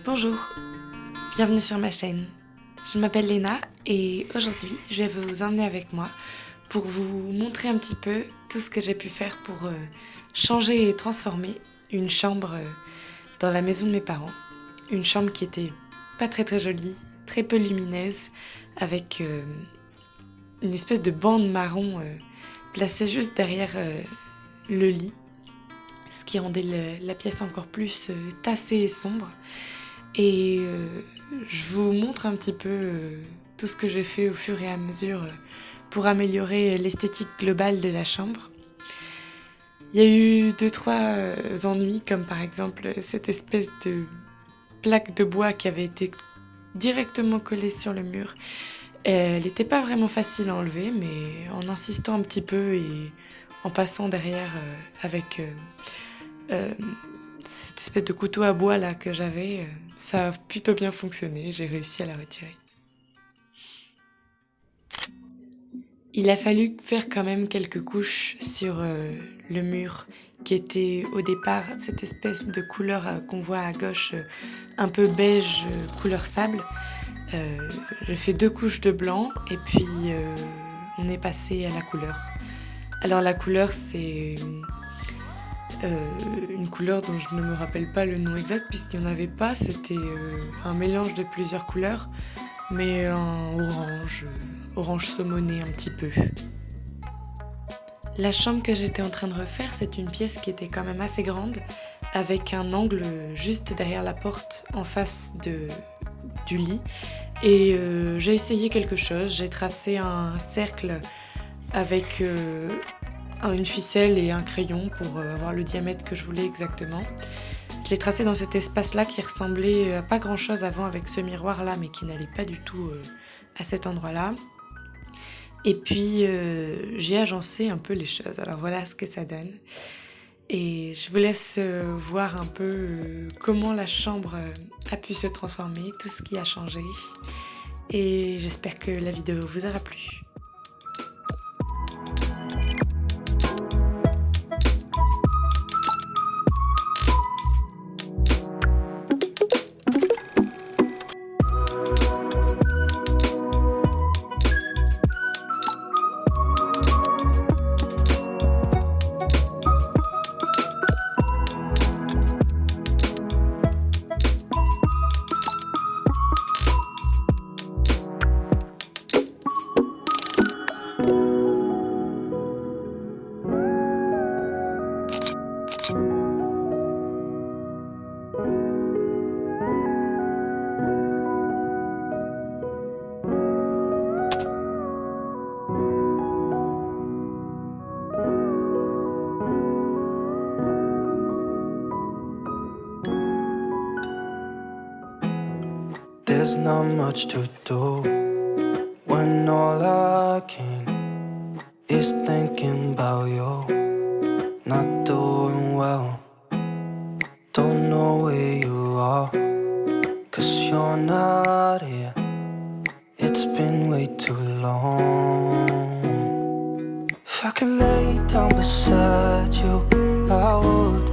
Bonjour, bienvenue sur ma chaîne. Je m'appelle Léna et aujourd'hui je vais vous emmener avec moi pour vous montrer un petit peu tout ce que j'ai pu faire pour changer et transformer une chambre dans la maison de mes parents. Une chambre qui était pas très jolie, très peu lumineuse, avec une espèce de bande marron placée juste derrière le lit, ce qui rendait la pièce encore plus tassée et sombre. Et je vous montre un petit peu tout ce que j'ai fait au fur et à mesure pour améliorer l'esthétique globale de la chambre. Il y a eu 2-3 ennuis, comme par exemple cette espèce de plaque de bois qui avait été directement collée sur le mur. Elle n'était pas vraiment facile à enlever, mais en insistant un petit peu et en passant derrière avec cette espèce de couteau à bois là que j'avais, ça a plutôt bien fonctionné, j'ai réussi à la retirer. Il a fallu faire quand même quelques couches sur le mur qui était au départ cette espèce de couleur qu'on voit à gauche, un peu beige, couleur sable. J'ai fait 2 couches de blanc et puis on est passé à la couleur. Alors la couleur c'est une couleur dont je ne me rappelle pas le nom exact puisqu'il n'y en avait pas, c'était un mélange de plusieurs couleurs, mais un orange saumoné un petit peu. La chambre que j'étais en train de refaire, c'est une pièce qui était quand même assez grande, avec un angle juste derrière la porte en face du lit. Et j'ai essayé quelque chose, j'ai tracé un cercle avec une ficelle et un crayon pour avoir le diamètre que je voulais exactement. Je l'ai tracé dans cet espace-là qui ressemblait à pas grand-chose avant avec ce miroir-là, mais qui n'allait pas du tout à cet endroit-là. Et puis j'ai agencé un peu les choses. Alors voilà ce que ça donne. Et je vous laisse voir un peu comment la chambre a pu se transformer, tout ce qui a changé. Et j'espère que la vidéo vous aura plu. There's not much to do when all I can is thinking about you. Not doing well, don't know where you are, 'cause you're not here. It's been way too long. If I could lay down beside you, I would.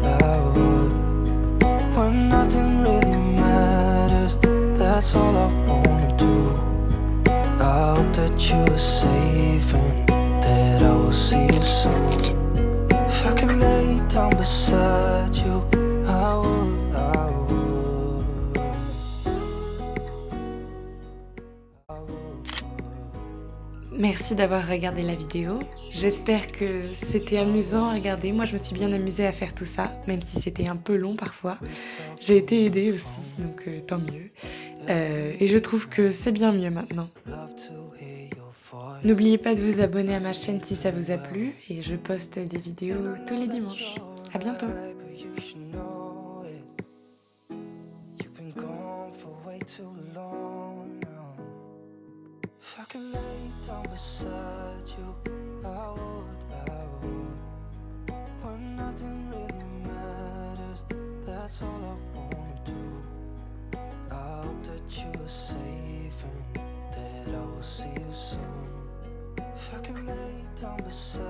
When nothing really matters, that's all I wanna do. I hope that you are safe and that I will see you soon. If I could lay down beside you, I would. Merci d'avoir regardé la vidéo. J'espère que c'était amusant à regarder. Moi, je me suis bien amusée à faire tout ça, même si c'était un peu long parfois. J'ai été aidée aussi, donc tant mieux. Et je trouve que c'est bien mieux maintenant. N'oubliez pas de vous abonner à ma chaîne si ça vous a plu, et je poste des vidéos tous les dimanches. À bientôt. If I could lay down beside you, I would. When nothing really matters, that's all I wanna do. I hope that you are safe and that I will see you soon. If I could lay down beside